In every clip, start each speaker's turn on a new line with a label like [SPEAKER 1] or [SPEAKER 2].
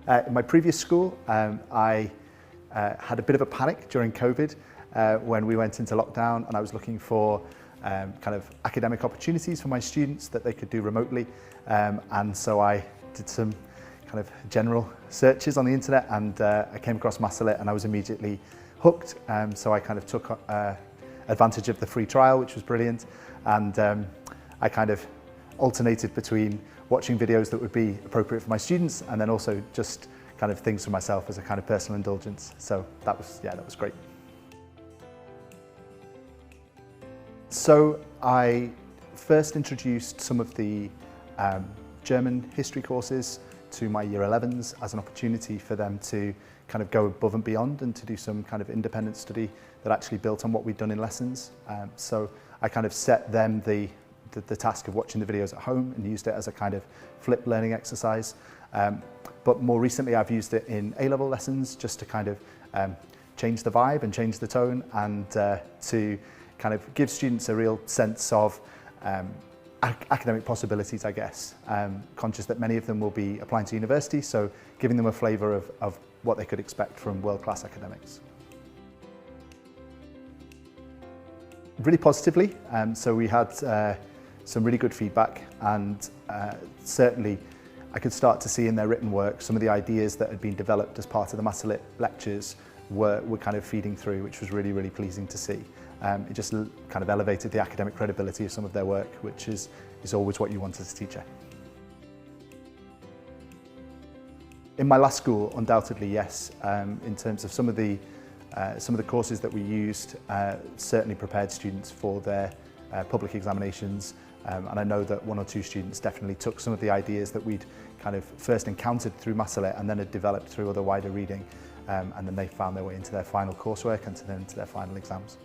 [SPEAKER 1] In my previous school, I had a bit of a panic during COVID when we went into lockdown, and I was looking for kind of academic opportunities for my students that they could do remotely. And so I did some kind of general searches on the internet, and I came across Masterlit, and I was immediately hooked. So I kind of took advantage of the free trial, which was brilliant. And I kind of alternated between watching videos that would be appropriate for my students, and then also just kind of things for myself as a kind of personal indulgence. So that was great. So I first introduced some of the German history courses to my Year 11s as an opportunity for them to kind of go above and beyond and to do some kind of independent study that actually built on what we'd done in lessons. So I kind of set them the task of watching the videos at home and used it as a kind of flipped learning exercise. But more recently I've used it in A-level lessons just to kind of change the vibe and change the tone, and to kind of give students a real sense of academic possibilities, I guess. Conscious that many of them will be applying to university, so giving them a flavour of what they could expect from world-class academics. Really positively, so we had some really good feedback, and certainly I could start to see in their written work some of the ideas that had been developed as part of the Masterlit lectures were kind of feeding through, which was really, really pleasing to see. It just kind of elevated the academic credibility of some of their work, which is always what you want as a teacher. In my last school, undoubtedly yes. In terms of some of the courses that we used, certainly prepared students for their public examinations, and I know that one or two students definitely took some of the ideas that we'd kind of first encountered through Masterlit and then had developed through other wider reading, and then they found their way into their final coursework and then into their final exams.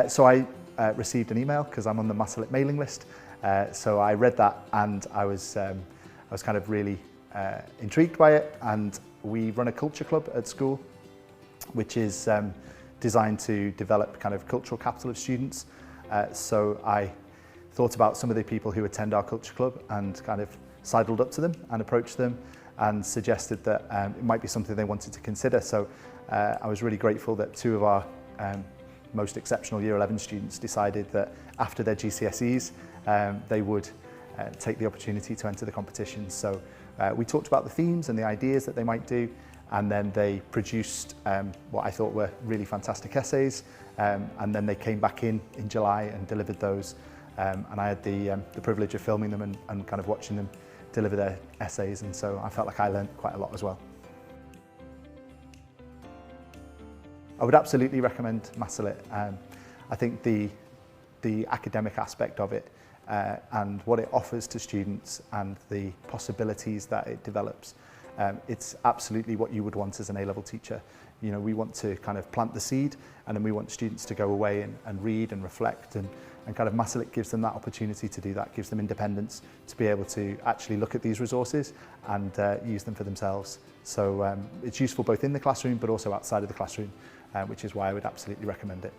[SPEAKER 1] So I received an email because I'm on the Masterlit mailing list. So I read that, and I was kind of really intrigued by it. And we run a culture club at school, which is designed to develop kind of cultural capital of students. So I thought about some of the people who attend our culture club and kind of sidled up to them and approached them and suggested that it might be something they wanted to consider. So I was really grateful that two of our most exceptional Year 11 students decided that after their GCSEs they would take the opportunity to enter the competition. So we talked about the themes and the ideas that they might do, and then they produced what I thought were really fantastic essays, and then they came back in July and delivered those, and I had the privilege of filming them and kind of watching them deliver their essays, and so I felt like I learned quite a lot as well. I would absolutely recommend Masterlit. I think the academic aspect of it and what it offers to students and the possibilities that it develops, it's absolutely what you would want as an A-level teacher. You know, we want to kind of plant the seed, and then we want students to go away and read and reflect, and kind of Masterlit gives them that opportunity to do that, gives them independence to be able to actually look at these resources and use them for themselves. So it's useful both in the classroom but also outside of the classroom, which is why I would absolutely recommend it.